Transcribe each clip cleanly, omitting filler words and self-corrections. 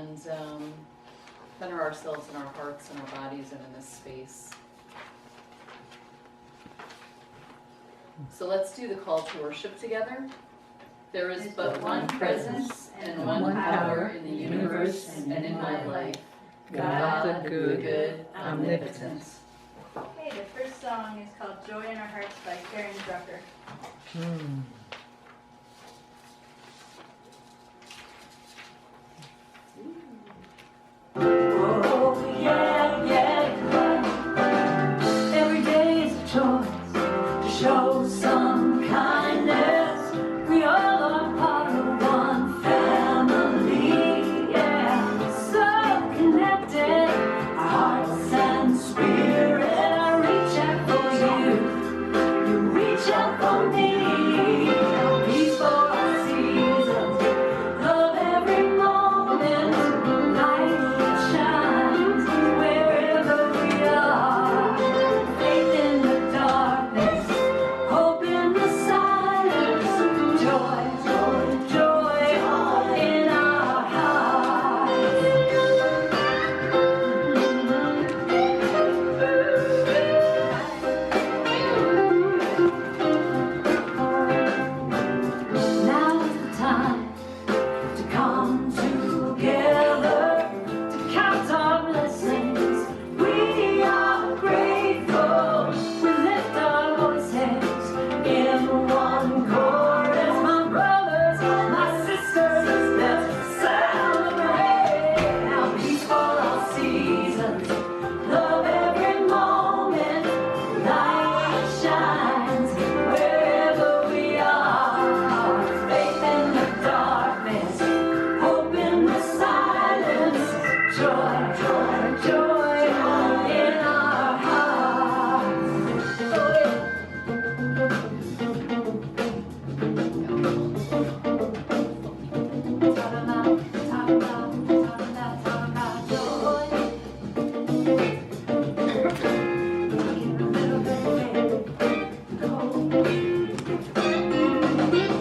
and center ourselves in our hearts and our bodies and in this space. So let's do the call to worship together. There is but one presence and one power in the universe and in my life. God, the good, omnipotent. Okay, the first song is called Joy in Our Hearts by Karen Drucker. Oh, yeah, yeah. Every day is a choice to show some kindness. We all are part of one family, yeah. So connected, our hearts and spirit. I reach out for you, you reach out for me. Peace for our seasons, love every moment, light that shines wherever we are. Faith in the darkness, hope in the silence, joy, joy, joy in our hearts. Now's the time to come together, to count our blessings. We are grateful. We lift our voices in one chorus. My brothers, my sisters, let's celebrate. Now peace for all seasons, love every moment, light shines wherever we are. Faith in the darkness, hope in the silence, joy, joy, joy in our hearts. Oh, yeah. Ta-da-da, joy. Give a little bit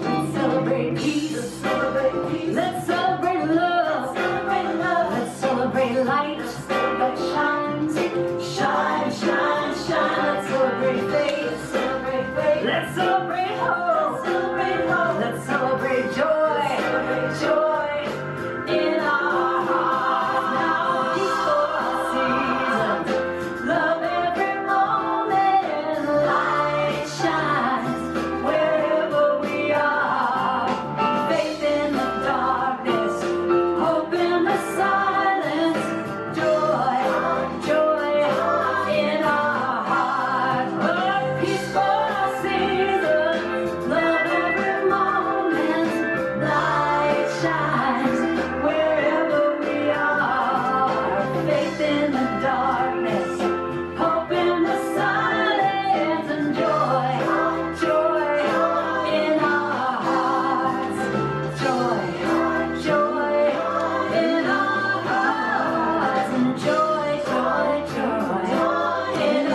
Let's celebrate peace. Let's celebrate love. Let's celebrate light that shines. Shine, shine, shine. Let's celebrate faith. Let's celebrate hope. Let's celebrate joy. Joy in our hearts. Now peace for our seasons. Love every moment. Light shines wherever we are. Faith in the darkness, hope in the silence, joy, joy in our hearts. Oh, peace for our seasons, love every moment, light shines wherever we are. Faith in the darkness, hope in the silence, and joy, joy in our hearts. Joy, joy in our hearts, and joy, joy, joy in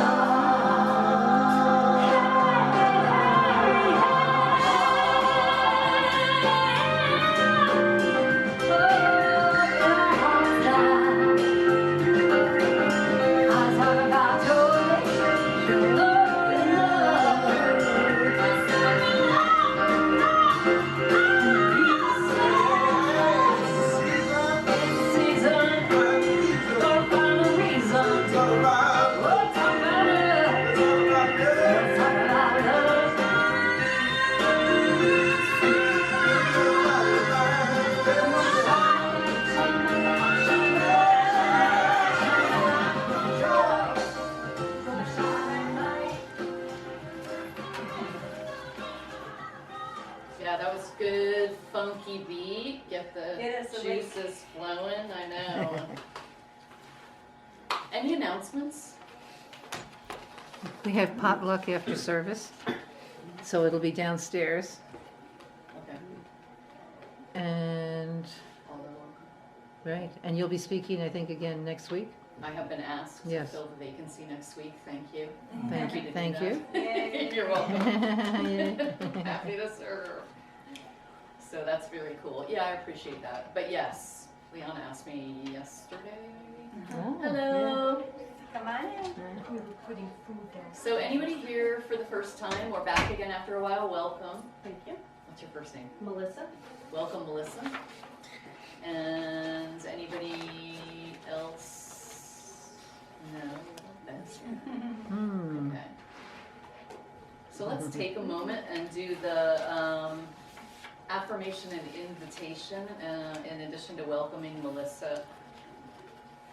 I talk about joy, love and season, don't find a reason. Talk about love. Talk about love. Yeah, that was good, funky beat. Get the Get us a link. juices flowing, I know. Any announcements? We have potluck after service, so it'll be downstairs. Okay. And, All are welcome. right, and you'll be speaking, I think, again next week? I have been asked to Yes. fill the vacancy next week. Thank you. Thank Happy you, to do thank that. you. Yay. You're welcome. Yeah. Happy to serve. So that's really cool. Yeah, I appreciate that. But yes, Leona asked me yesterday, maybe. Oh, Hello. Come on in. So anybody here for the first time or back again after a while, welcome. Thank you. What's your first name? Melissa. Welcome, Melissa. And anybody else? No, that's Hmm. okay. So let's take a moment and do the affirmation and invitation in addition to welcoming Melissa.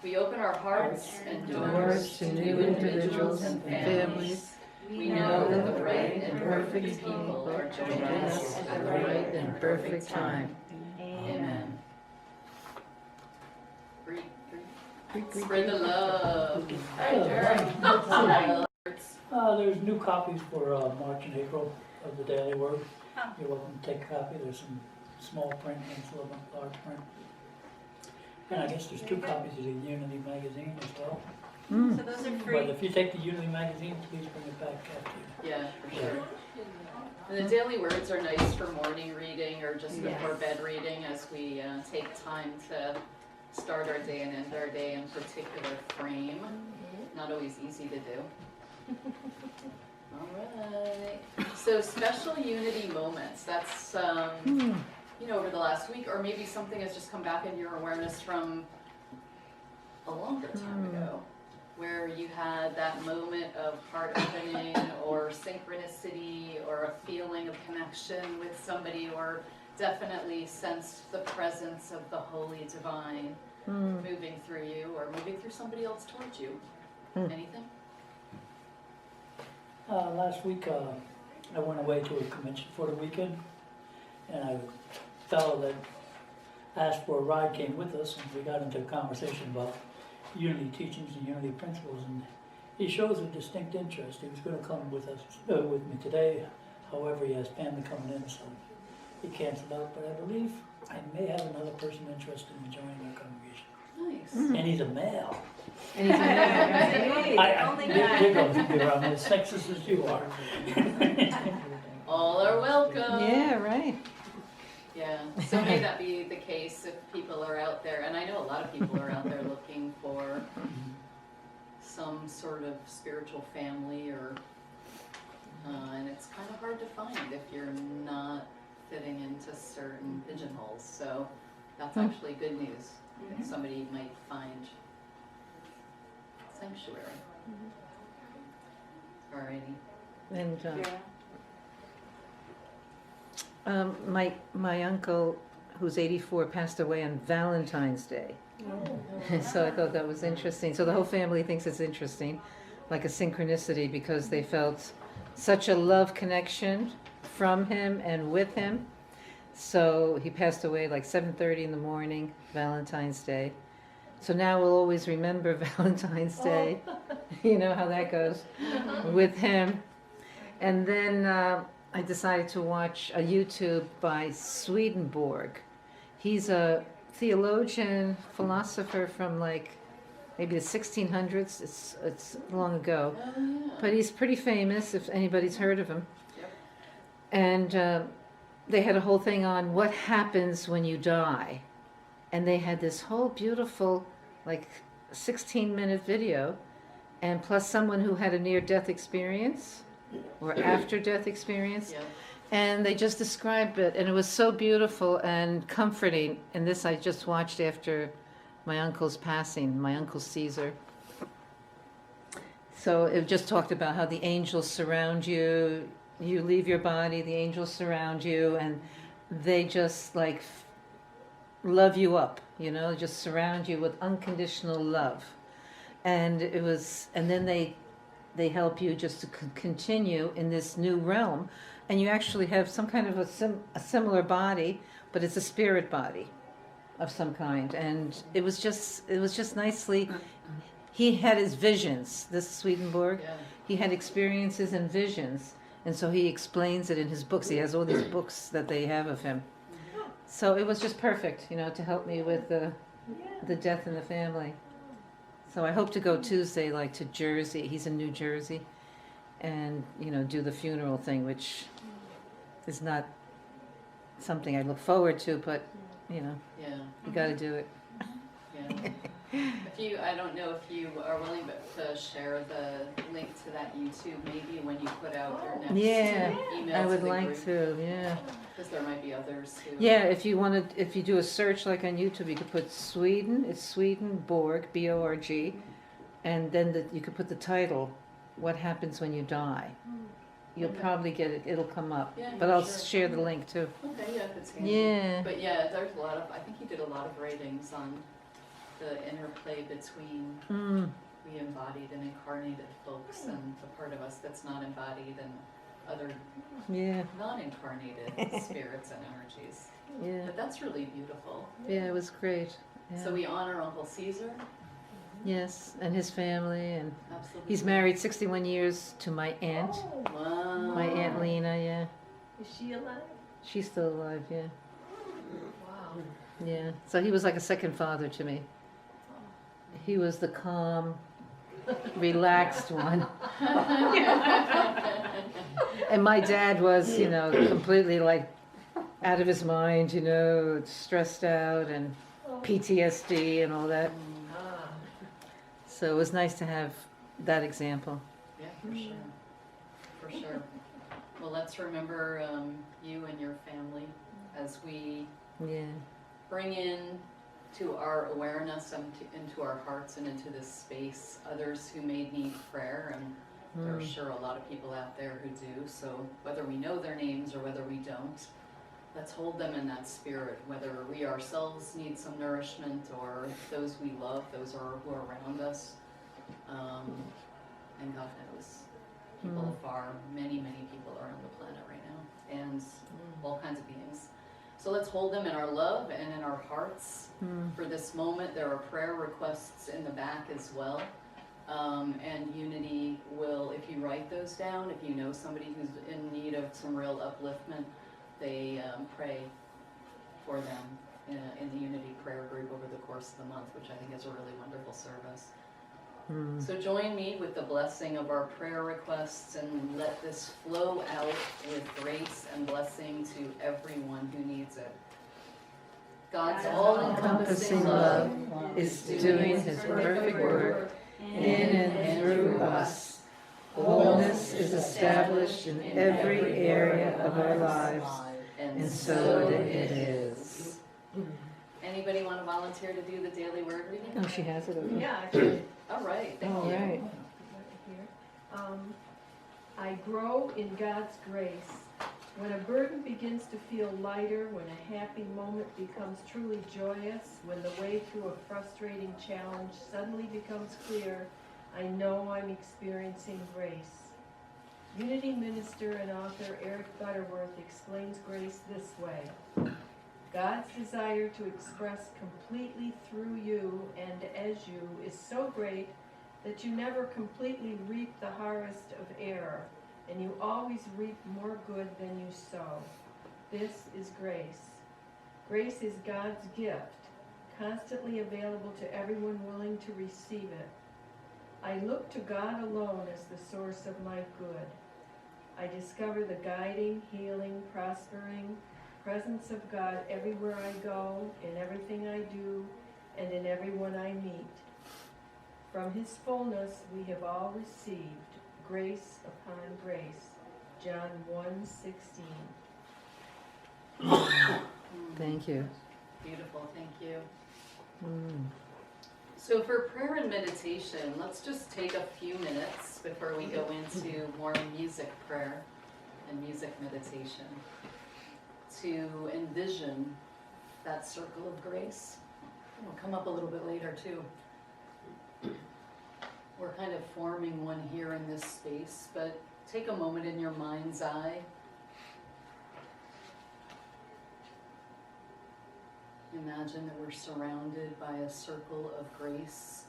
We open our hearts and doors to new individuals and families. We know that the right and perfect people are joining us at the right and perfect time. Amen. Breathe, breathe. Spread the love. There's new copies for March and April of the Daily Word. Oh. You're welcome to take a copy. There's some small print and some large print. And I guess there's 2 copies of the Unity magazine as well. So those are But free. if you take the Unity magazine, please bring it back after you. Yeah, for sure. And the daily words are nice for morning reading or just before bed reading as we take time to start our day and end our day in particular frame. Not always easy to do. All right. So special unity moments. That's over the last week, or maybe something has just come back in your awareness from a longer time ago, where you had that moment of heart opening or synchronicity or a feeling of connection with somebody, or definitely sensed the presence of the Holy Divine moving through you or moving through somebody else towards you. Anything? Last week, I went away to a convention for the weekend, and a fellow that asked for a ride came with us, and we got into a conversation about Unity teachings and Unity principles, and he shows a distinct interest. He was going to come with us, with me today. However, he has family coming in, so he canceled out. But I believe I may have another person interested in joining our congregation. Nice. And he's a male. And he's a Only There guy. goes, you're on as sexist as you are. All are welcome. Yeah, right. Yeah, so may that be the case if people are out there, and I know a lot of people are out there looking for some sort of spiritual family, or and it's kind of hard to find if you're not fitting into certain pigeonholes. So that's actually good news. Somebody might find sanctuary. Alrighty. And Yeah. my uncle, who's 84, passed away on Valentine's Day. So I thought that was interesting. So the whole family thinks it's interesting, like a synchronicity, because they felt such a love connection from him and with him. So he passed away like 7:30 in the morning, Valentine's Day. So now we'll always remember Valentine's Day. You know how that goes with him. And then I decided to watch a YouTube by Swedenborg. He's a theologian, philosopher from like maybe the 1600s. It's long ago, Oh, yeah. but he's pretty famous if anybody's heard of him. Yep. And they had a whole thing on what happens when you die, and they had this whole beautiful like 16-minute video, and plus someone who had a near-death experience or after-death experience. Yeah. And they just described it, and it was so beautiful and comforting. And this I just watched after my uncle's passing, my Uncle Caesar. So it just talked about how the angels surround you, you leave your body, the angels surround you, and they just like love you up, you know, just surround you with unconditional love. And it was, and then they help you just to continue in this new realm. And you actually have some kind of a similar body, but it's a spirit body of some kind. And it was just nicely, he had his visions, this Swedenborg. Yeah. He had experiences and visions. And so he explains it in his books. He has all these books that they have of him. So it was just perfect, you know, to help me with the death in the family. So I hope to go Tuesday, like to Jersey. He's in New Jersey. And, you know, do the funeral thing, which is not something I look forward to, but, you know, Yeah. you got to do it. Yeah. If you, I don't know if you are willing to share the link to that YouTube, maybe when you put out your next Yeah, email I to would the like group, to, yeah. because there might be others who. Yeah, if you do a search like on YouTube, you could put Sweden, it's Swedenborg, B-O-R-G, and then you could put the title, What Happens When You Die. You'll Okay. probably get it, it'll come up. Yeah, But yeah, I'll sure. share the link too. Okay, yeah, if it's handy. Yeah. But yeah, there's a lot of, I think he did a lot of writings on the interplay between Mm, we embodied and incarnated folks and the part of us that's not embodied and other yeah, non-incarnated spirits and energies. yeah. But that's really beautiful. Yeah, it was great. Yeah. So we honor Uncle Caesar. Yes, and his family, and Absolutely. he's married 61 years to my aunt, Wow. my Aunt Lena, yeah. Is she alive? She's still alive, yeah. Wow. Yeah, so he was like a second father to me. He was the calm, relaxed one. And my dad was, you know, completely like out of his mind, you know, stressed out and PTSD and all that. Ah. So it was nice to have that example. Yeah, for sure. For sure. Well, let's remember you and your family as we Yeah, bring in to our awareness and into our hearts and into this space others who may need prayer, and there are sure a lot of people out there who do. So whether we know their names or whether we don't, let's hold them in that spirit, whether we ourselves need some nourishment or those we love, those who are around us. And God knows, people afar, many, many people are on the planet right now, and all kinds of beings. So let's hold them in our love and in our hearts for this moment. There are prayer requests in the back as well. And Unity will, if you write those down, if you know somebody who's in need of some real upliftment, they pray for them in the Unity prayer group over the course of the month, which I think is a really wonderful service. So join me with the blessing of our prayer requests and let this flow out with grace and blessing to everyone who needs it. God's all-encompassing love is doing his perfect work in and through us. Wholeness is established in every area of our lives, and so it is. Anybody want to volunteer to do the daily word reading? Oh, she has it over there. Yeah, I should. All right, thank All you. right. I grow in God's grace. When a burden begins to feel lighter, when a happy moment becomes truly joyous, when the way through a frustrating challenge suddenly becomes clear, I know I'm experiencing grace. Unity minister and author Eric Butterworth explains grace this way. God's desire to express completely through you and as you is so great that you never completely reap the harvest of error, and you always reap more good than you sow. This is grace. Grace is God's gift, constantly available to everyone willing to receive it. I look to God alone as the source of my good. I discover the guiding, healing, prospering presence of God everywhere I go, in everything I do, and in everyone I meet. From his fullness we have all received grace upon grace. John 1:16. Thank you. Beautiful, thank you. Mm. So for prayer and meditation, let's just take a few minutes before we go into more music prayer and music meditation to envision that circle of grace. We'll come up a little bit later too. We're kind of forming one here in this space, but take a moment in your mind's eye. Imagine that we're surrounded by a circle of grace.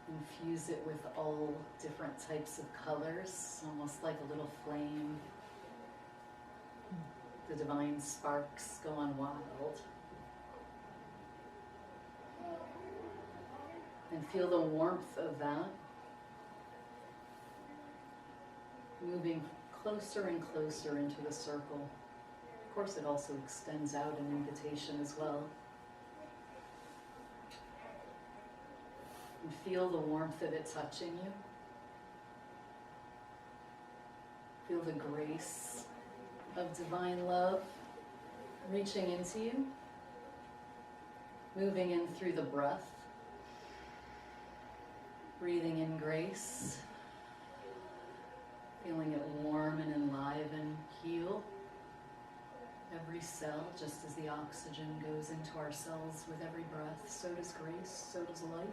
Infuse it with all different types of colors, almost like a little flame. The divine sparks go on wild. And feel the warmth of that moving closer and closer into the circle. Of course, it also extends out an invitation as well. And feel the warmth of it touching you. Feel the grace of divine love reaching into you, moving in through the breath, breathing in grace, feeling it warm and enliven, heal every cell, just as the oxygen goes into our cells with every breath. So does grace, so does life.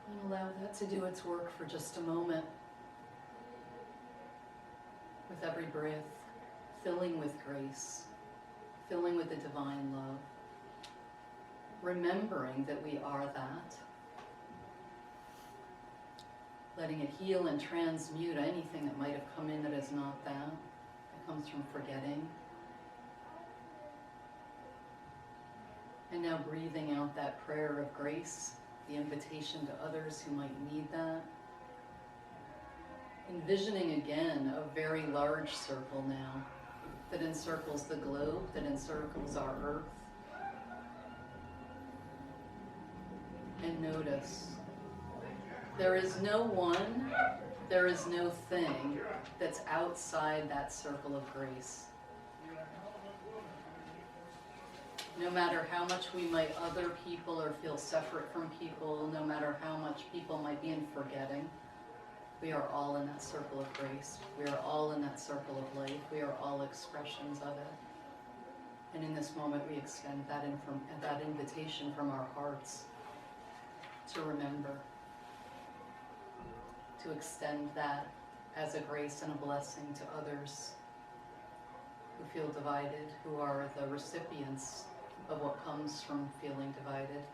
And allow that to do its work for just a moment. With every breath, filling with grace, filling with the divine love, remembering that we are that, letting it heal and transmute anything that might have come in that is not that comes from forgetting. And now breathing out that prayer of grace, the invitation to others who might need that. Envisioning again a very large circle now that encircles the globe, that encircles our earth. And notice, there is no one, there is no thing that's outside that circle of grace. No matter how much we might other people or feel separate from people, no matter how much people might be in forgetting, we are all in that circle of grace. We are all in that circle of life. We are all expressions of it. And in this moment, we extend that invitation from our hearts to remember, to extend that as a grace and a blessing to others who feel divided, who are the recipients of what comes from feeling divided.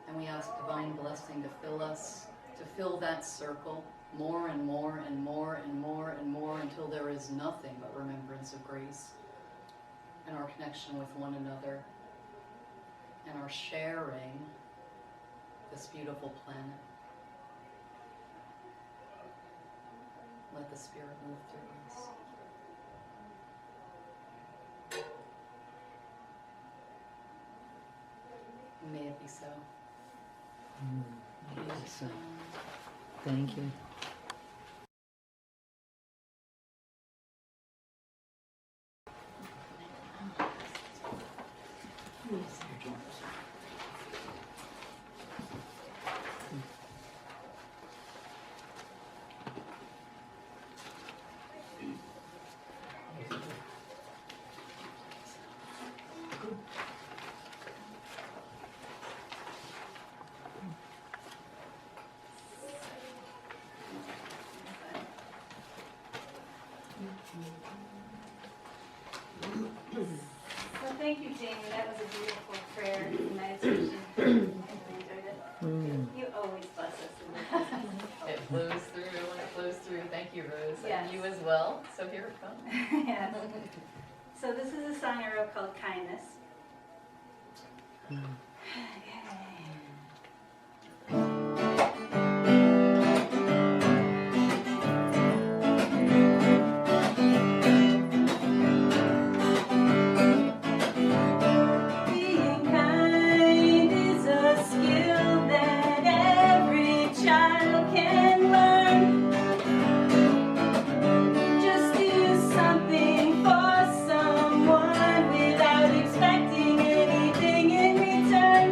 And we ask divine blessing to fill us, to fill that circle more and more and more and more and more until there is nothing but remembrance of grace and our connection with one another and our sharing this beautiful planet. Let the Spirit move through us. May it be so. May it be so. Thank you. So thank you, Jamie. That was a beautiful prayer and meditation. I really enjoyed it. You always bless us in your presence. It flows through when it flows through. Thank you, Rose. Yes. And you as well. So here it comes. Yes. So this is a song I wrote called Kindness. Being kind is a skill that every child can learn. Just do something for someone without expecting anything in return.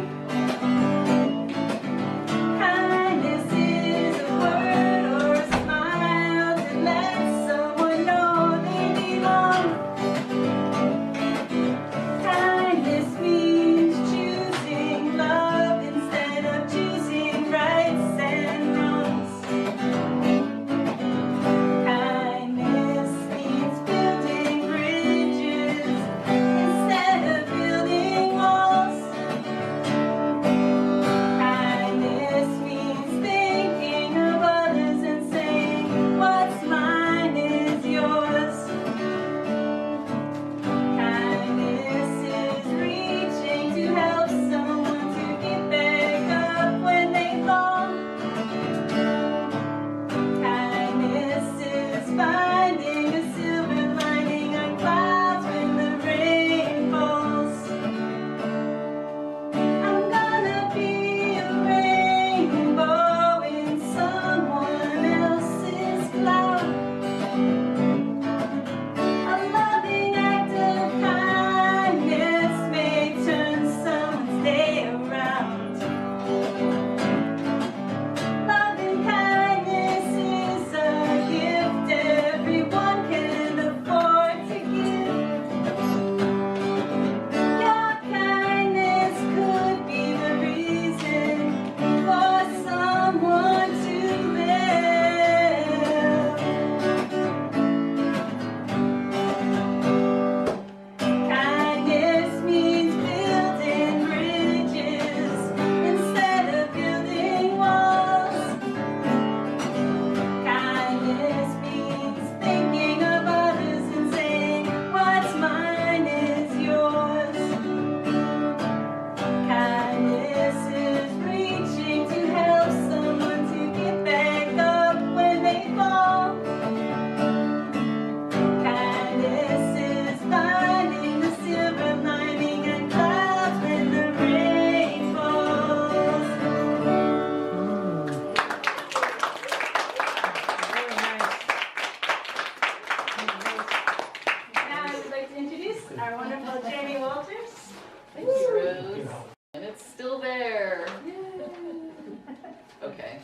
Okay.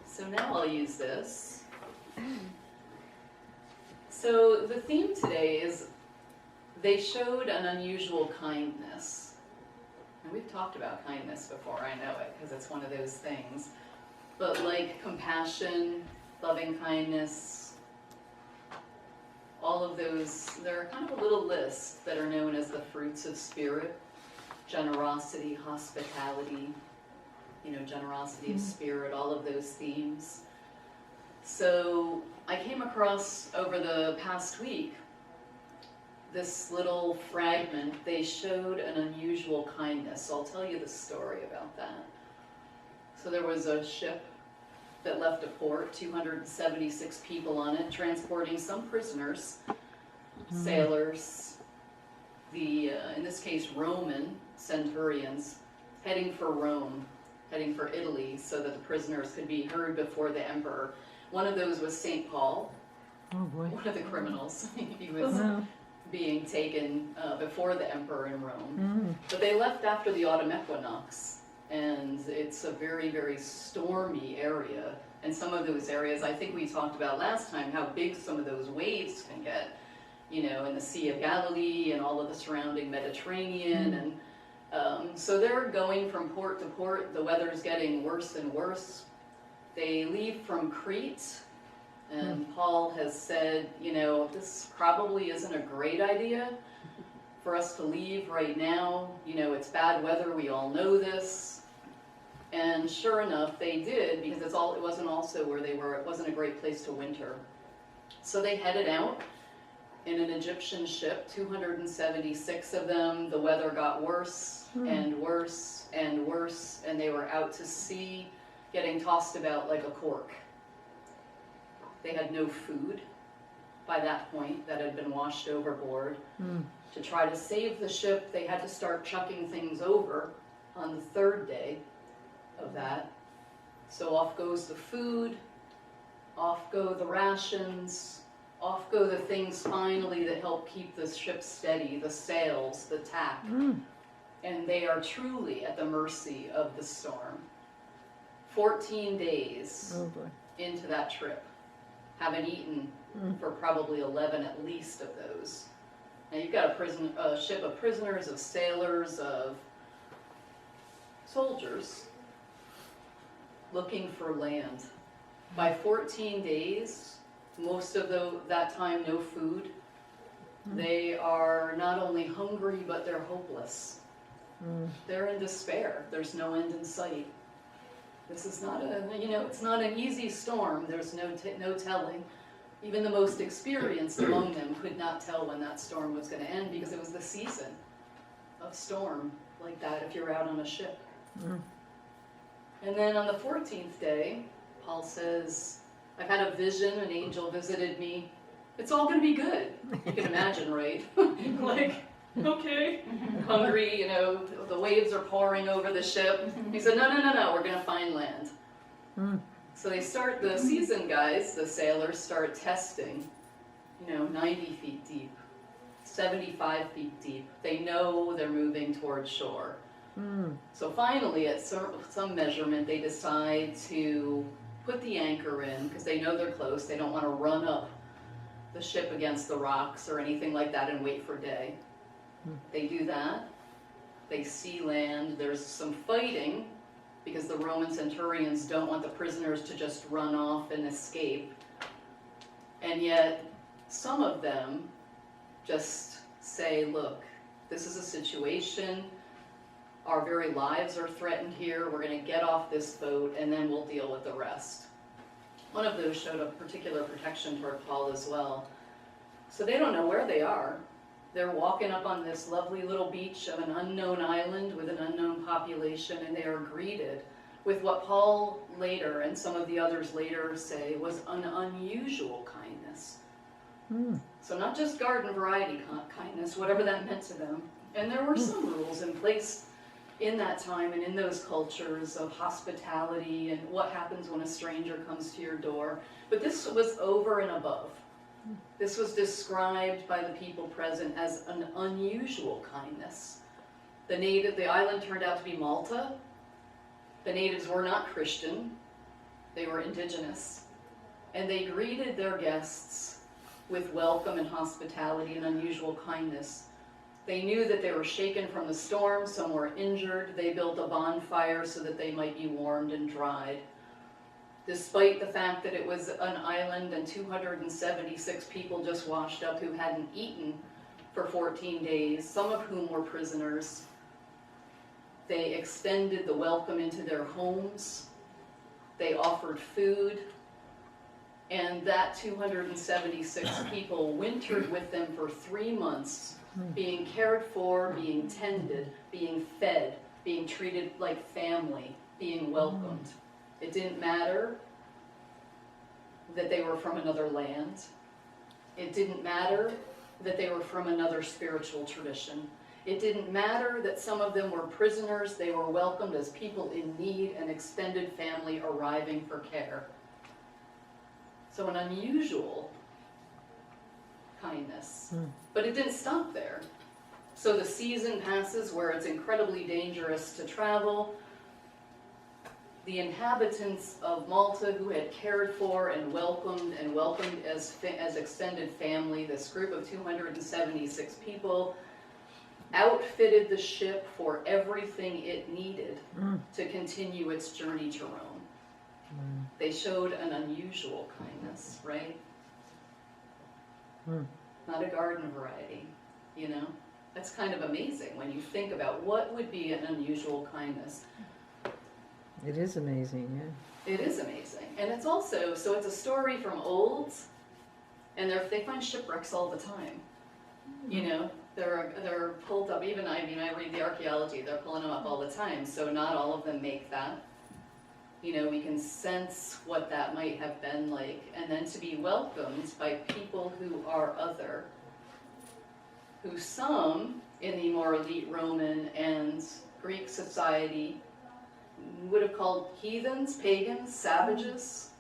So now I'll use this. So the theme today is they showed an unusual kindness. And we've talked about kindness before, I know it, because it's one of those things. But like compassion, loving kindness, all of those, they're kind of a little list that are known as the fruits of spirit. Generosity, hospitality, generosity of spirit, all of those themes. So I came across over the past week this little fragment. They showed an unusual kindness. So I'll tell you the story about that. So there was a ship that left a port, 276 people on it, transporting some prisoners, sailors, in this case, Roman centurions, heading for Rome, heading for Italy, so that the prisoners could be heard before the emperor. One of those was St. Paul, one of the criminals. He was being taken before the emperor in Rome. But they left after the autumn equinox, and it's a very, very stormy area. And some of those areas, I think we talked about last time, how big some of those waves can get, in the Sea of Galilee and all of the surrounding Mediterranean. And so they're going from port to port. The weather's getting worse and worse. They leave from Crete, and Paul has said, this probably isn't a great idea for us to leave right now. It's bad weather, we all know this. And sure enough, they did, because it wasn't also where they were, it wasn't a great place to winter. So they headed out in an Egyptian ship, 276 of them. The weather got worse and worse and worse, and they were out to sea, getting tossed about like a cork. They had no food by that point, that had been washed overboard. To try to save the ship, they had to start chucking things over on the third day of that. So off goes the food, off go the rations, off go the things finally that help keep the ship steady, the sails, the tack. And they are truly at the mercy of the storm. 14 days into that trip, haven't eaten for probably 11 at least of those. Now you've got a ship of prisoners, of sailors, of soldiers looking for land. By 14 days, most of that time no food. They are not only hungry, but they're hopeless. They're in despair. There's no end in sight. This is not it's not an easy storm. There's no telling. Even the most experienced among them could not tell when that storm was going to end, because it was the season of storm like that if you're out on a ship. And then on the 14th day, Paul says, I've had a vision, an angel visited me. It's all going to be good. You can imagine, right? Like, okay, hungry, the waves are pouring over the ship. He said, no, we're going to find land. So they start, the seasoned guys, the sailors, start testing, 90 feet deep, 75 feet deep. They know they're moving towards shore. So finally, at some measurement, they decide to put the anchor in, because they know they're close. They don't want to run up the ship against the rocks or anything like that and wait for day. They do that. They see land. There's some fighting, because the Roman centurions don't want the prisoners to just run off and escape. And yet, some of them just say, look, this is a situation. Our very lives are threatened here. We're going to get off this boat, and then we'll deal with the rest. One of those showed a particular protection toward Paul as well. So they don't know where they are. They're walking up on this lovely little beach of an unknown island with an unknown population, and they are greeted with what Paul later, and some of the others later, say was an unusual kindness. So not just garden variety kindness, whatever that meant to them. And there were some rules in place in that time and in those cultures of hospitality and what happens when a stranger comes to your door. But this was over and above. This was described by the people present as an unusual kindness. The island turned out to be Malta, The natives were not Christian, they were indigenous, and they greeted their guests with welcome and hospitality and unusual kindness. They knew that they were shaken from the storm, some were injured. They built a bonfire so that they might be warmed and dried. Despite the fact that it was an island and 276 people just washed up who hadn't eaten for 14 days, some of whom were prisoners, they extended the welcome into their homes. They offered food. And that 276 people wintered with them for 3 months, being cared for, being tended, being fed, being treated like family, being welcomed. It didn't matter that they were from another land. It didn't matter that they were from another spiritual tradition. It didn't matter that some of them were prisoners. They were welcomed as people in need and extended family arriving for care. So an unusual kindness. But it didn't stop there. So the season passes where it's incredibly dangerous to travel. The inhabitants of Malta, who had cared for and welcomed as extended family, this group of 276 people, outfitted the ship for everything it needed to continue its journey to Rome. They showed an unusual kindness, right? Not a garden variety, you know? That's kind of amazing when you think about what would be an unusual kindness. It is amazing, yeah. It is amazing. And it's also, so it's a story from old, and they find shipwrecks all the time. You know, they're pulled up, even, I read the archaeology, they're pulling them up all the time, so not all of them make that. You know, we can sense what that might have been like, and then to be welcomed by people who are other, who some in the more elite Roman and Greek society would have called heathens, pagans, savages.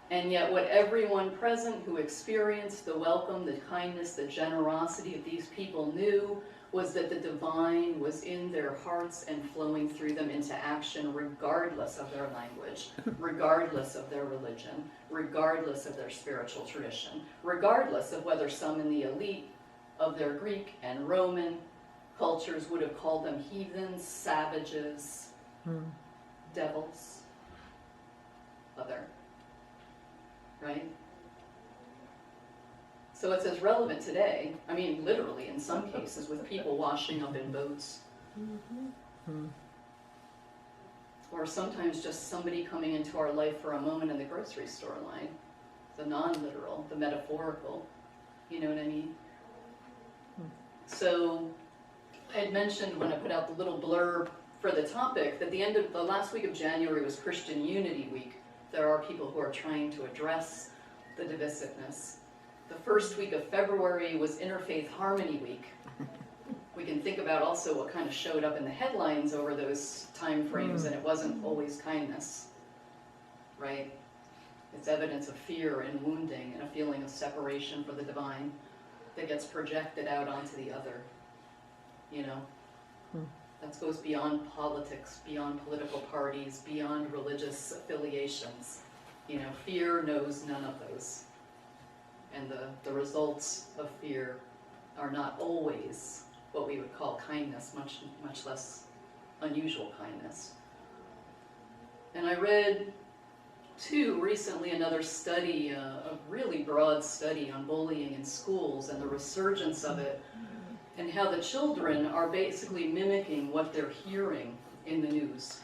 And yet what everyone present who experienced the welcome, the kindness, the generosity of these people knew was that the divine was in their hearts and flowing through them into action regardless of their language, regardless of their religion, regardless of their spiritual tradition, regardless of whether some in the elite of their Greek and Roman cultures would have called them heathens, savages, devils, other, right? So it's as relevant today, I mean literally in some cases, with people washing up in boats. Or sometimes just somebody coming into our life for a moment in the grocery store line. The non-literal, the metaphorical, you know what I mean? So I had mentioned when I put out the little blurb for the topic that the last week of January was Christian Unity Week. There are people who are trying to address the divisiveness. The first week of February was Interfaith Harmony Week. We can think about also what kind of showed up in the headlines over those time frames, and it wasn't always kindness, right? It's evidence of fear and wounding and a feeling of separation for the divine that gets projected out onto the other, you know? That goes beyond politics, beyond political parties, beyond religious affiliations. You know, fear knows none of those. And the results of fear are not always what we would call kindness, much less unusual kindness. And I read, too, recently another study, a really broad study on bullying in schools and the resurgence of it, and how the children are basically mimicking what they're hearing in the news.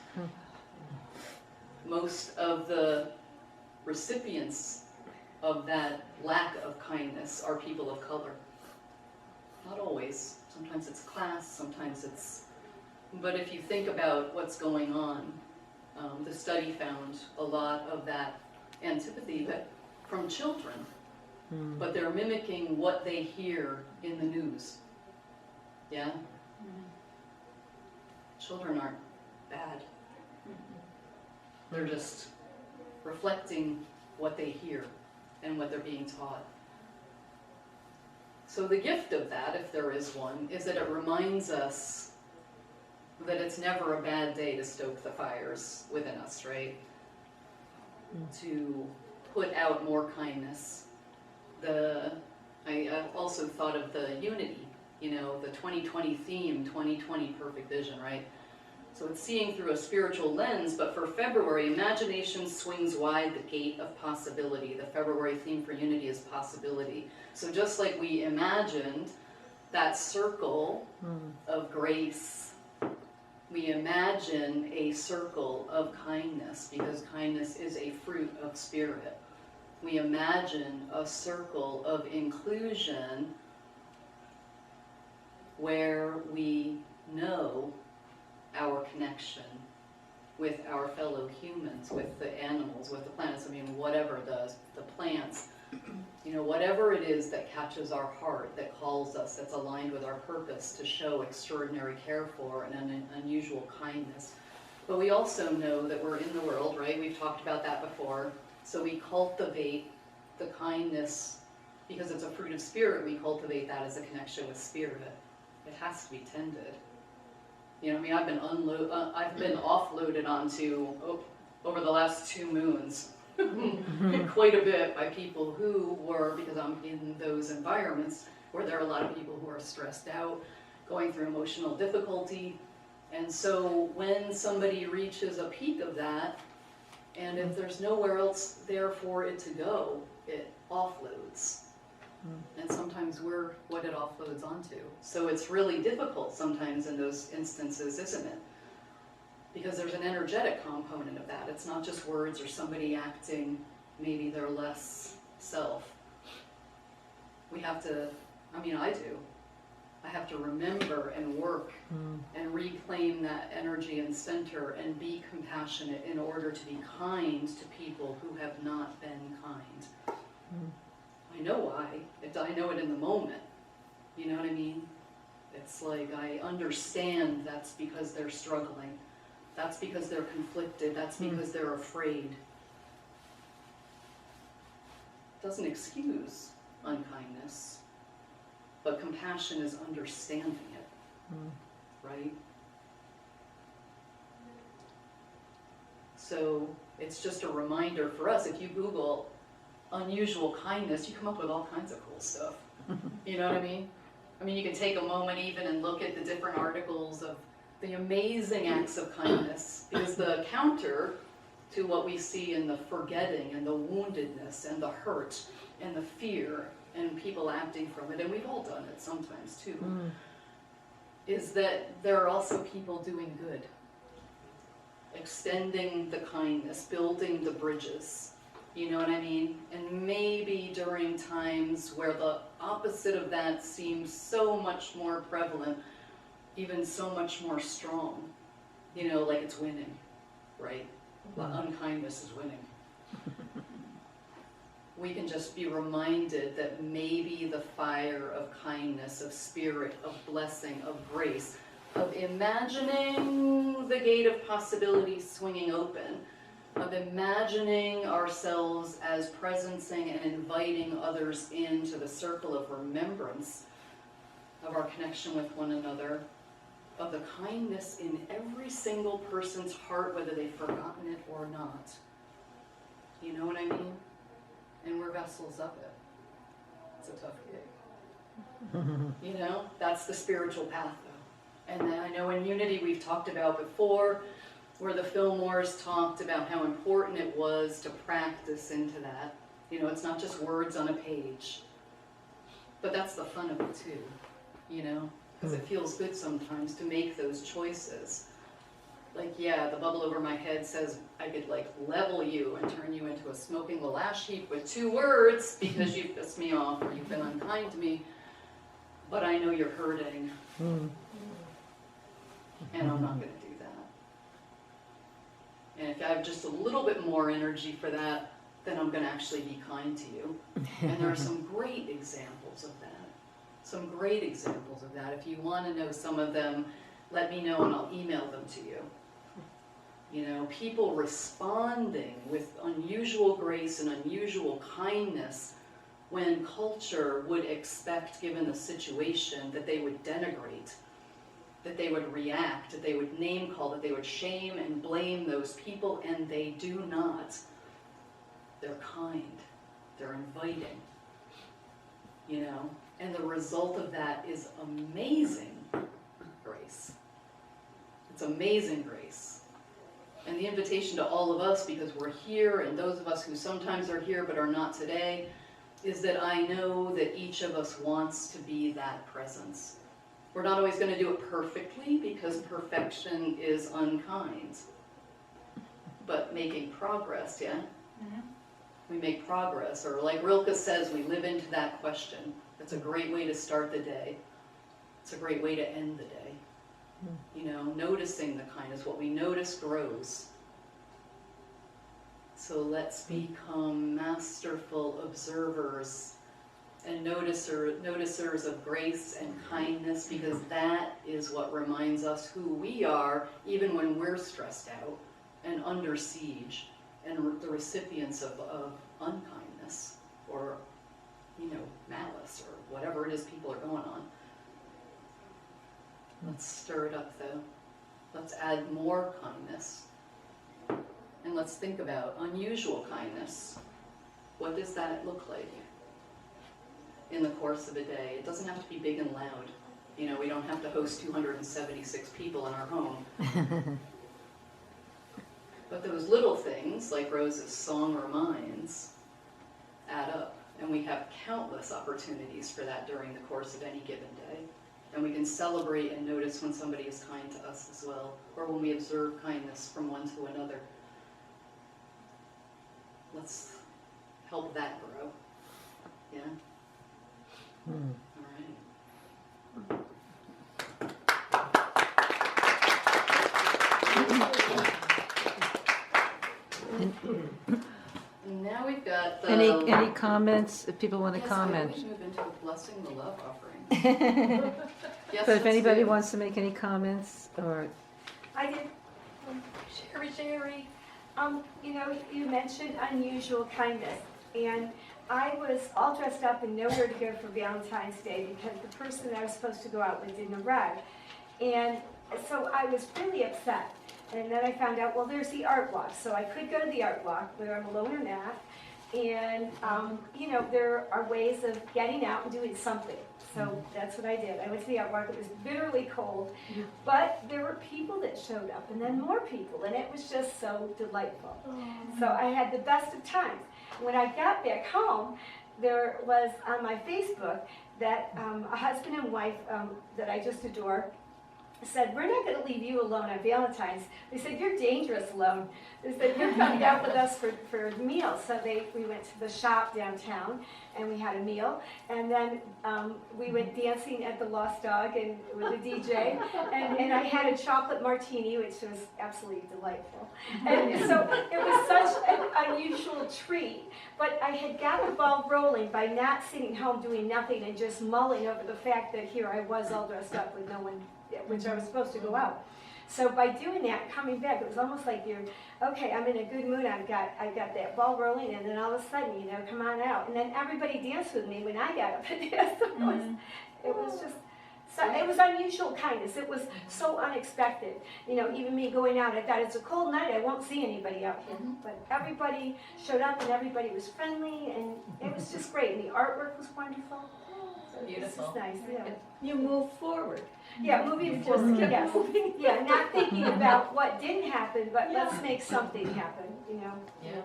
Most of the recipients of that lack of kindness are people of color. Not always. Sometimes it's class, sometimes it's... But if you think about what's going on, the study found a lot of that antipathy from children, but they're mimicking what they hear in the news. Yeah? Children aren't bad. They're just reflecting what they hear and what they're being taught. So the gift of that, if there is one, is that it reminds us that it's never a bad day to stoke the fires within us, right? To put out more kindness. I also thought of the unity, you know, the 2020 theme, 2020 perfect vision, right? So it's seeing through a spiritual lens, but for February, imagination swings wide the gate of possibility. The February theme for unity is possibility. So just like we imagined that circle of grace, we imagine a circle of kindness, because kindness is a fruit of spirit. We imagine a circle of inclusion where we know our connection with our fellow humans, with the animals, with the planets. I mean, whatever the plants, you know, whatever it is that catches our heart, that calls us, that's aligned with our purpose to show extraordinary care for and an unusual kindness. But we also know that we're in the world, right? We've talked about that before. So we cultivate the kindness, because it's a fruit of spirit, we cultivate that as a connection with spirit. It has to be tended. You know, I mean, I've been offloaded onto, over the last 2 moons, quite a bit by people who were, because I'm in those environments where there are a lot of people who are stressed out, going through emotional difficulty. And so when somebody reaches a peak of that, and if there's nowhere else there for it to go, it offloads. And sometimes we're what it offloads onto. So it's really difficult sometimes in those instances, isn't it? Because there's an energetic component of that. It's not just words or somebody acting maybe their less self. We have to, I mean, I do. I have to remember and work and reclaim that energy and center and be compassionate in order to be kind to people who have not been kind. I know why. I know it in the moment. You know what I mean? It's like I understand that's because they're struggling. That's because they're conflicted. That's because they're afraid. Doesn't excuse unkindness, but compassion is understanding it, right? So it's just a reminder for us. If you Google unusual kindness, you come up with all kinds of cool stuff. You know what I mean? I mean, you can take a moment even and look at the different articles of the amazing acts of kindness, because the counter to what we see in the forgetting and the woundedness and the hurt and the fear and people acting from it, and we've all done it sometimes too, is that there are also people doing good, extending the kindness, building the bridges. You know what I mean? And maybe during times where the opposite of that seems so much more prevalent, even so much more strong, you know, like it's winning, right? Unkindness is winning. We can just be reminded that maybe the fire of kindness, of spirit, of blessing, of grace, of imagining the gate of possibilities swinging open, of imagining ourselves as presencing and inviting others into the circle of remembrance of our connection with one another, of the kindness in every single person's heart, whether they've forgotten it or not. You know what I mean? And we're vessels of it. It's a tough gig. You know, that's the spiritual path though. And then I know in Unity we've talked about before, where the Fillmores talked about how important it was to practice into that. You know, it's not just words on a page. But that's the fun of it too, you know, because it feels good sometimes to make those choices. Like, yeah, the bubble over my head says I could like level you and turn you into a smoking ash heap with 2 words because you've pissed me off or you've been unkind to me. But I know you're hurting. And I'm not going to do that. And if I have just a little bit more energy for that, then I'm going to actually be kind to you. And there are some great examples of that. Some great examples of that. If you want to know some of them, let me know and I'll email them to you. You know, people responding with unusual grace and unusual kindness when culture would expect, given the situation, that they would denigrate. that they would react, that they would name call, that they would shame and blame those people, and they do not. They're kind, they're inviting, you know, and the result of that is amazing grace. It's amazing grace. And the invitation to all of us, because we're here, and those of us who sometimes are here but are not today, is that I know that each of us wants to be that presence. We're not always going to do it perfectly, because perfection is unkind. But making progress, yeah? Mhm. We make progress, or like Rilke says, we live into that question. It's a great way to start the day. It's a great way to end the day. You know, noticing the kindness. What we notice grows. So let's become masterful observers and noticers of grace and kindness, because that is what reminds us who we are, even when we're stressed out and under siege and the recipients of unkindness or, you know, malice or whatever it is people are going on. Let's stir it up though. Let's add more kindness. And let's think about unusual kindness. What does that look like in the course of a day? It doesn't have to be big and loud. You know, we don't have to host 276 people in our home. But those little things, like Rose's song reminds, add up. And we have countless opportunities for that during the course of any given day. And we can celebrate and notice when somebody is kind to us as well, or when we observe kindness from one to another. Let's help that grow. Yeah? All right. And now we've got the... Any comments, if people want to Yes, comment? we move into a blessing the love offering. Yes, But if let's anybody do. wants to make any comments, or, I did. Sherry, you know, you mentioned unusual kindness, and I was all dressed up and nowhere to go for Valentine's Day because the person I was supposed to go out with didn't arrive. And so I was really upset. And then I found out, well, there's the art walk. So I could go to the art walk, whether I'm alone or not. And, you know, there are ways of getting out and doing something. So that's what I did. I went to the art walk. It was bitterly cold. But there were people that showed up, and then more people. And it was just so delightful. So I had the best of times. When I got back home, there was on my Facebook that a husband and wife that I just adore said, we're not going to leave you alone on Valentine's. They said, you're dangerous alone. They said, you're coming out with us for meals. So we went to the shop downtown, and we had a meal. And then we went dancing at the Lost Dog and with the DJ. And I had a chocolate martini, which was absolutely delightful. And so it was such an unusual treat. But I had got the ball rolling by not sitting home doing nothing and just mulling over the fact that here I was all dressed up with no one, which I was supposed to go out. So by doing that, coming back, it was almost like you're, okay, I'm in a good mood, I got that ball rolling, and then all of a sudden, you know, come on out. And then everybody danced with me when I got up and danced. It was just, so, it was unusual kindness. It was so unexpected. You know, even me going out, I thought it's a cold night, I won't see anybody out here. But everybody showed up and everybody was friendly, and it was just great. And the artwork was wonderful. So Beautiful. It was nice, yeah. You move forward. Yeah, moving forward, yes. Yeah, not thinking about what didn't happen, but let's make something happen, you know. Yeah.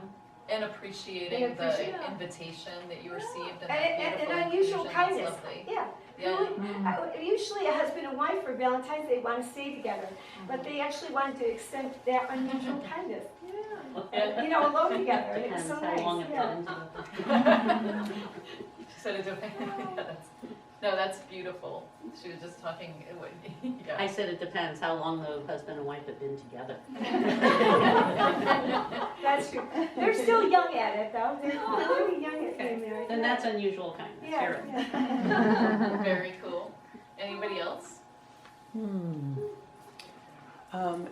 And appreciating And appreciate- the invitation that you received and And that beautiful unusual inclusion. kindness, That's lovely. yeah. Yeah. Usually a husband and wife for Valentine's, they want to stay together, but they actually wanted to extend that unusual kindness. You know, alone together, and it was so nice, yeah. She said it differently. No, that's beautiful. She was just talking, yeah. I said it depends how long the husband and wife have been together. That's true. They're still young at it, though. They're pretty young at being married. Then that's unusual kindness. Yeah, Hear it. yeah. Very cool. Anybody else?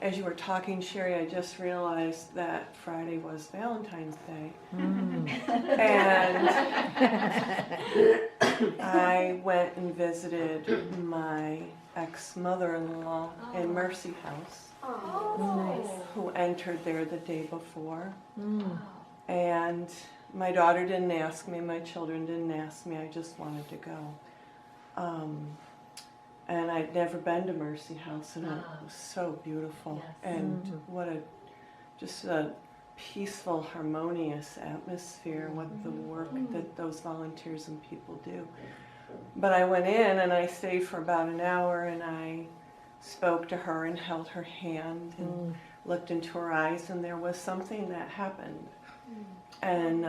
As you were talking, Sherry, I just realized that Friday was Valentine's Day. And I went and visited my ex-mother-in-law in Mercy House, Oh. who entered there the day before. Mm. And my daughter didn't ask me, my children didn't ask me, I just wanted to go. And I'd never been to Mercy House, and it was so beautiful. Yes. And what just a peaceful, harmonious atmosphere, what the work that those volunteers and people do. But I went in and I stayed for about an hour, and I spoke to her and held her hand and looked into her eyes, and there was something that happened. And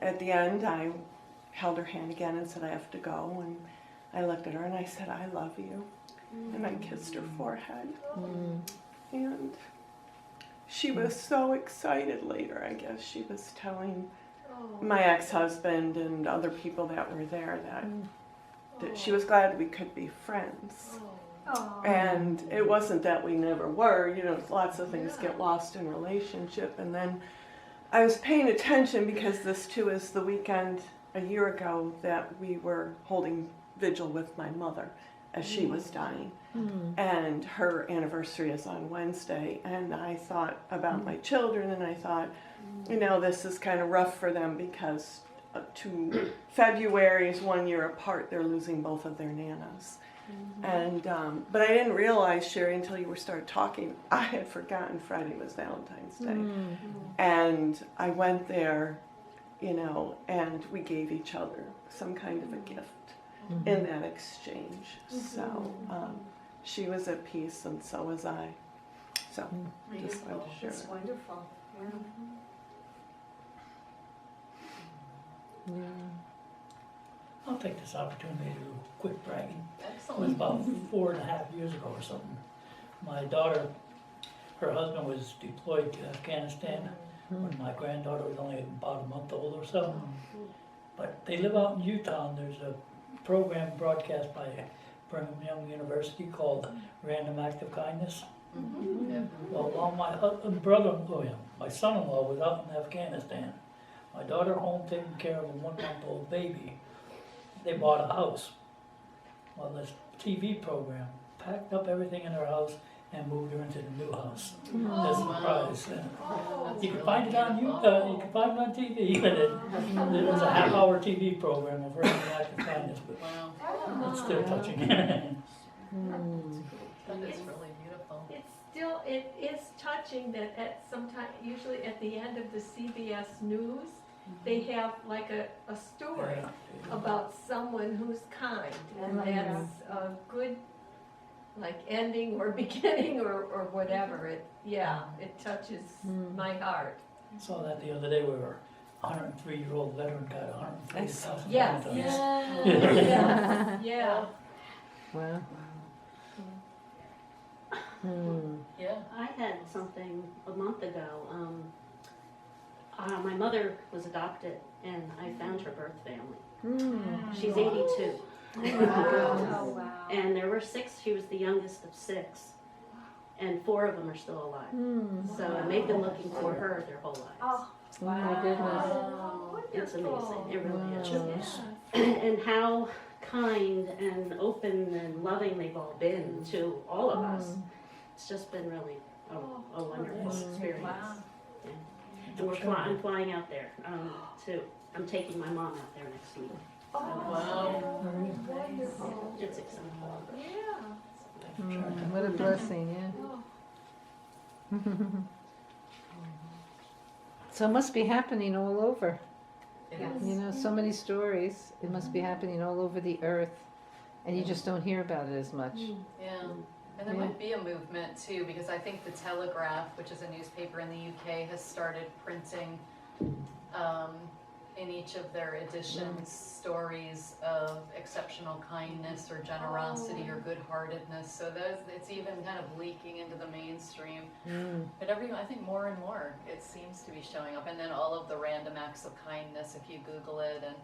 at the end, I held her hand again and said, I have to go. And I looked at her and I said, I love you. And I kissed her forehead. And she was so excited later, I guess. She was telling my ex-husband and other people that were there that she was glad we could be friends. Oh. And it wasn't that we never were, you know, lots of things get lost in relationship. And then I was paying attention because this too is the weekend a year ago that we were holding vigil with my mother as she was dying. And her anniversary is on Wednesday. And I thought about my children, and I thought, you know, this is kind of rough for them because 2 Februaries 1 year apart, they're losing both of their nanas. And but I didn't realize, Sherry, until you started talking, I had forgotten Friday was Valentine's Day. And I went there, you know, and we gave each other some kind of a gift in that exchange. So she was at peace, and so was I. So just wanted to share It's it. wonderful. Yeah. I'll take this opportunity to do quick bragging. It was Excellent. about 4.5 years ago or something. My daughter, her husband was deployed to Afghanistan when my granddaughter was only about a month old or so. But they live out in Utah, and there's a program broadcast by Binghamton University called Random Act of Kindness. Well, while my son-in-law was out in Afghanistan, my daughter home taking care of a 1-month-old baby, they bought a house. Well, this TV program packed up everything in her house and moved her into the new house. As a surprise. You can find it on you can find it on TV. But it was a half-hour TV program of Random Act of Kindness, but Wow. it's still touching. That is really beautiful. It is touching that usually at the end of the CBS News, they have like a story about someone who's kind, and that's a good, like, ending or beginning or whatever. It touches my heart. Saw that the other day where a 103-year-old veteran got $140,000. Yes. Yeah. Wow. Yeah. I had something a month ago. My mother was adopted, and I found her birth family. She's 82. Oh, wow. And there were 6, she was the youngest of 6. And 4 of them are still alive. So, and they've been looking for her their whole lives. Oh, Oh my goodness. wow. It's amazing, it really is. Wow. And how kind and open and loving they've all been to all of us. It's just been really a wonderful experience. Wow. And I'm flying out there I'm taking my mom out there next week. Wow. Wonderful. It's exciting. Yeah. What a blessing, yeah. So it must be happening all over. It Yes. is. You know, so many stories. It must be happening all over the earth, and you just don't hear about it as much. Yeah. And there might be a movement too, because I think the Telegraph, which is a newspaper in the UK, has started printing in each of their editions stories of exceptional kindness or generosity or good-heartedness. So it's even kind of leaking into the mainstream. But I think more and more it seems to be showing up. And then all of the random acts of kindness, if you Google it, and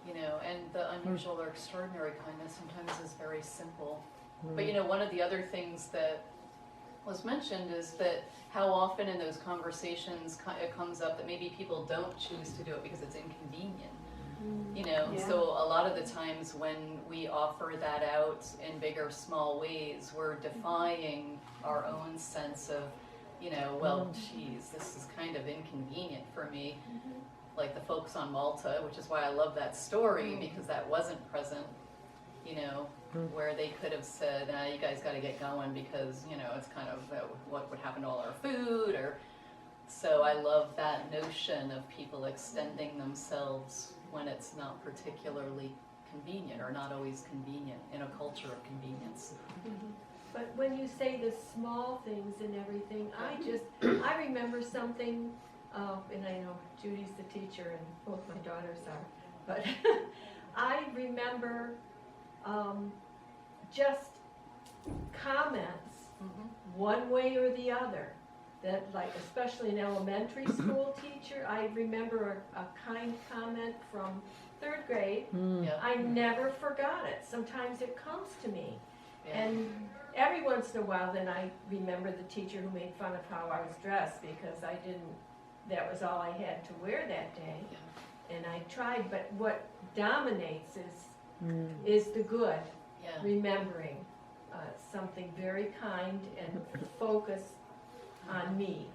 you know, and the unusual or extraordinary kindness sometimes is very simple. But you know, one of the other things that was mentioned is that how often in those conversations it comes up that maybe people don't choose to do it because it's inconvenient. You know, Yeah. so a lot of the times when we offer that out in big or small ways, we're defying our own sense of, you know, well, geez, this is kind of inconvenient for me. Like the folks on Malta, which is why I love that story, because that wasn't present, you know, where they could have said, you guys got to get going because, you know, it's kind of what would happen to all our food, or so I love that notion of people extending themselves when it's not particularly convenient or not always convenient in a culture of convenience. But when you say the small things and everything, I remember something, and I know Judy's the teacher and both my daughters are, but I remember just comments, one way or the other, that like, especially an elementary school teacher, I remember a kind comment from 3rd grade. Yep. I never forgot it. Sometimes it comes to me. Yeah. And every once in a while, then I remember the teacher who made fun of how I was dressed because I didn't, that was all I had to wear that day. Yeah. And I tried, but what dominates is the good, Yeah. remembering something very kind and focused on me,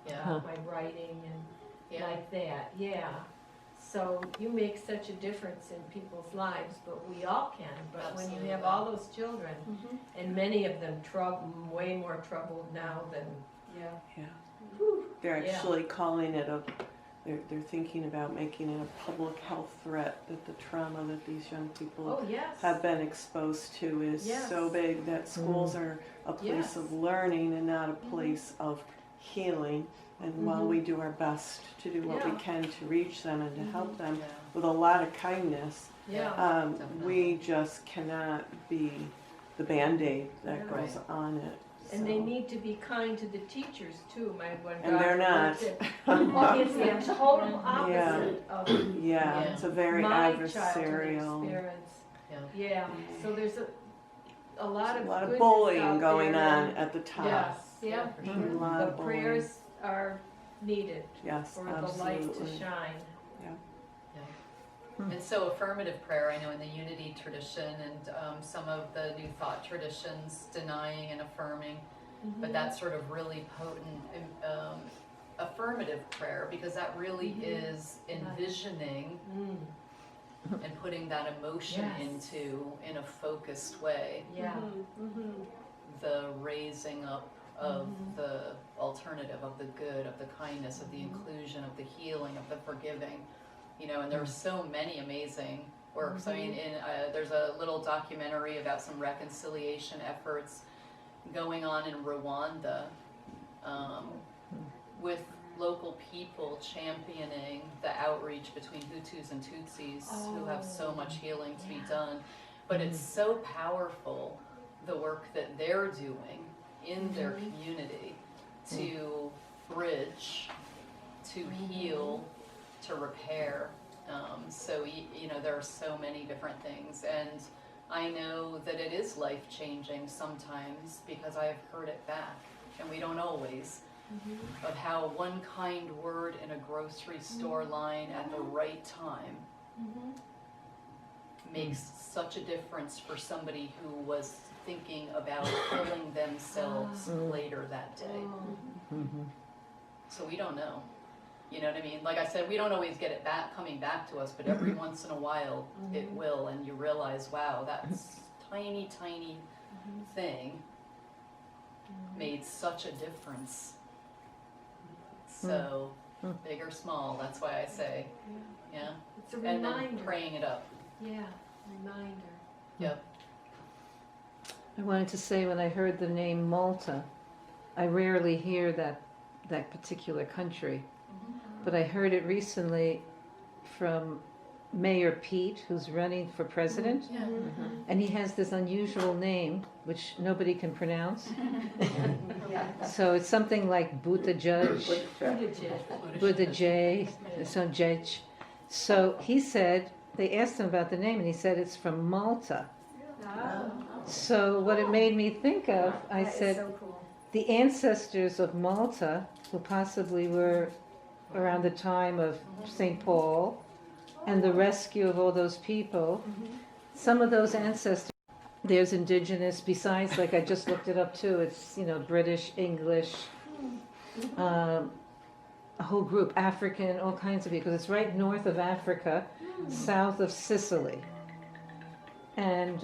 Yeah. my writing and Yeah. like that, yeah. So you make such a difference in people's lives, but we all can. But when you have all those children, and many of them way more troubled now than, Yeah. They're Yeah. actually calling it they're thinking about making it a public health threat, that the trauma that these young people oh, yes. have been exposed to is Yes. so big that schools are a place Yes. of learning and not a place of healing. And while we do our best to do what we Yeah. can to reach them and to help them Yeah. with a lot of kindness, Yeah, we just cannot be the Band-Aid that Yeah. goes on it. and So- they need to be kind to the teachers too. My one And they're daughter not. worked at- it's the total Yeah. opposite of Yeah, it's a very my childhood adversarial. experience. Yeah. Yeah, so there's a lot of A lot of goodness bullying out going there, on and- at the top. Yes, yeah. for A sure. lot The of bullying. prayers are needed Yes, for the light to absolutely. shine. And so affirmative prayer, I know in the unity tradition and some of the new thought traditions, denying and affirming, but that's sort of really potent affirmative prayer, because that really is envisioning and putting that emotion Yes. into, in a focused way, Yeah. the raising up of the alternative, of the good, of the kindness, of the inclusion, of the healing, of the forgiving. You know, and there are so many amazing works. I mean, there's a little documentary about some reconciliation efforts going on in Rwanda, with local people championing the outreach between Hutus and Tutsis who have so much healing to be done. But it's so powerful, the work that they're doing in their community to bridge, to heal, to repair. So, you know, there are so many different things. And I know that it is life-changing sometimes because I have heard it back, and we don't always, of how one kind word in a grocery store line at the right time makes such a difference for somebody who was thinking about killing themselves later that day. So we don't know. You know what I mean? Like I said, we don't always get it back, coming back to us, but every once in a while it will, and you realize, wow, that's tiny, tiny thing made such a difference. So, big or small, that's why I say, yeah. It's a And reminder. then praying it up. Yeah, reminder. Yep. I wanted to say when I heard the name Malta, I rarely hear that particular country, but I heard it recently from Mayor Pete, who's running for president, Yeah. and he has this unusual name which nobody can pronounce. So it's something like Buttigieg, some judge. So he said, they asked him about the name, and he said it's from Malta. So what it made me think of, I said, the ancestors of Malta, who possibly were around the time of St. Paul, and the rescue of all those people. Some of those ancestors, there's indigenous, besides, like I just looked it up too, it's, British, English, a whole group, African, all kinds of people, because it's right north of Africa, south of Sicily. And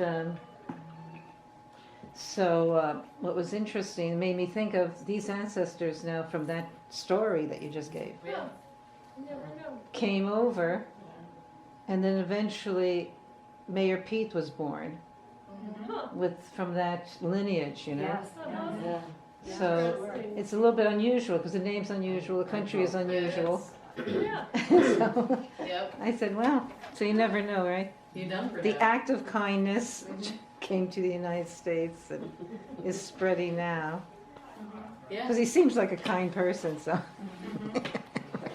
what was interesting, made me think of these ancestors now from that story that you just gave. Yeah. Never know. Came over, and then eventually Mayor Pete was born from that lineage, Yes, Yeah. So it's a little bit unusual because the name's unusual, the country is unusual. Yeah. So Yep, I said, wow, so you never know, right? you never The know. act of kindness came to the United States and is spreading now. Yeah, Because he seems like a kind person, so.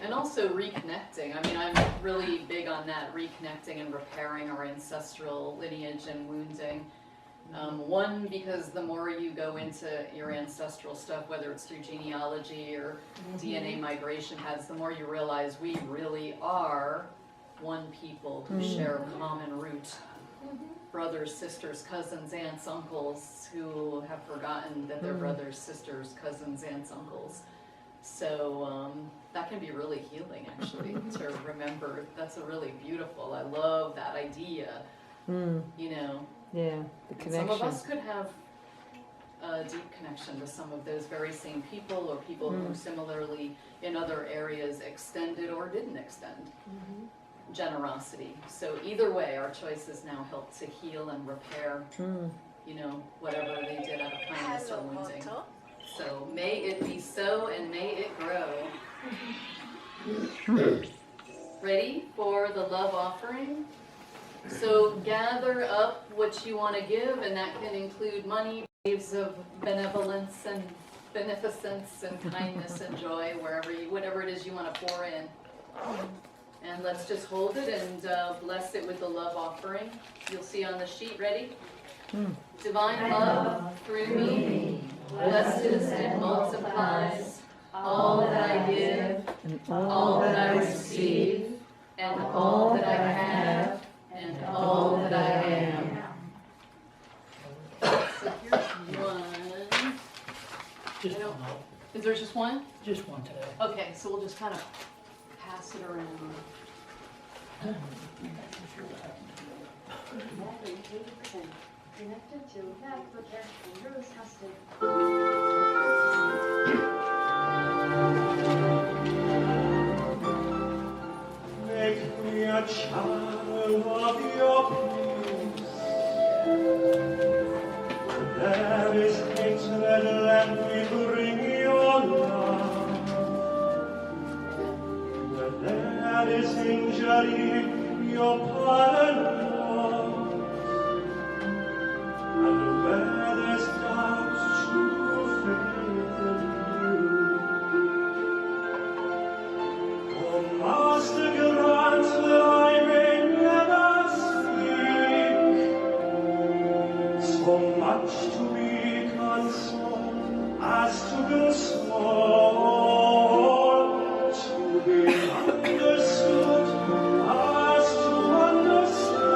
and also reconnecting. I mean, I'm really big on that, reconnecting and repairing our ancestral lineage and wounding. One, because the more you go into your ancestral stuff, whether it's through genealogy or DNA migration paths, the more you realize we really are one people who share a common root. Brothers, sisters, cousins, aunts, uncles who have forgotten that they're brothers, sisters, cousins, aunts, uncles. So that can be really healing, actually, to remember. That's a really beautiful, I love that idea, Yeah, the And some of connection. us could have a deep connection to some of those very same people or people who similarly in other areas extended or didn't extend generosity. So either way, our choices now help to heal and repair, whatever they did out of kindness or wounding. So may it be so and may it grow. Ready for the love offering? So gather up what you want to give, and that can include money, waves of benevolence and beneficence and kindness and joy, whatever it is you want to pour in. And let's just hold it and bless it with the love offering. You'll see on the sheet. Ready? Divine love through me blesses and multiplies all that I give, And all that I receive, and all that I have, and all that I am. So here's one. Just I don't- one, Is there just one? just one today. Okay, so we'll just kind of pass it around. Connected to that, but their fingers has to. Make me a channel of your peace. Where there is hatred, let me bring your love. Where there is injury, your pardon loves. And where there's doubt, true faith in you. Oh, Master, grant that I may never speak so much to be consoled as to be small, to be understood as to understand.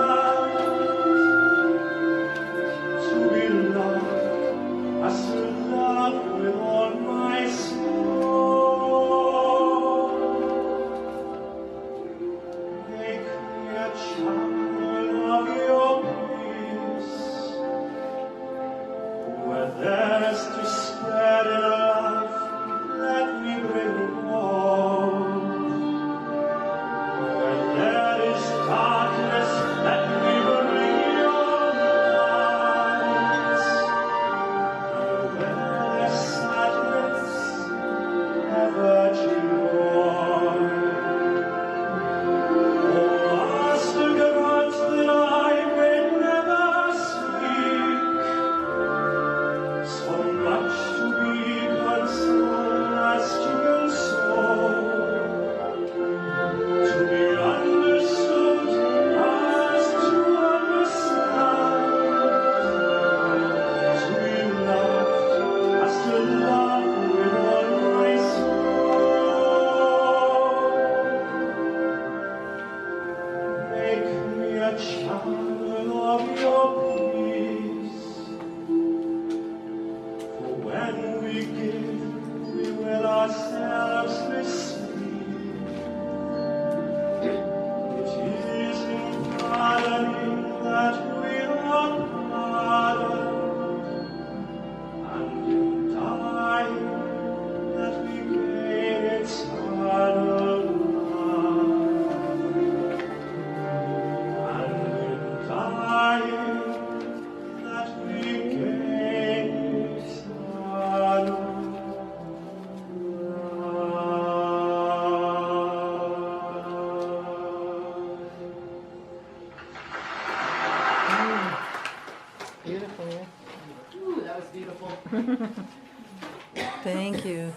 Thank you.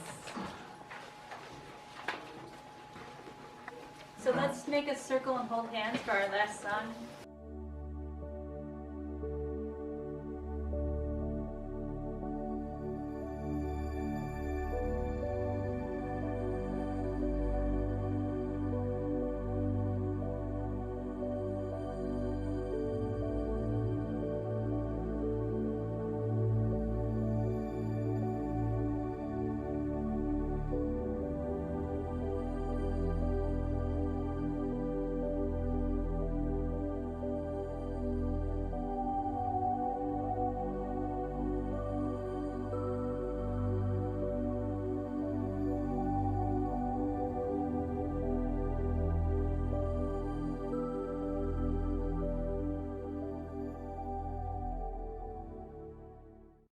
So let's make a circle and hold hands for our last song.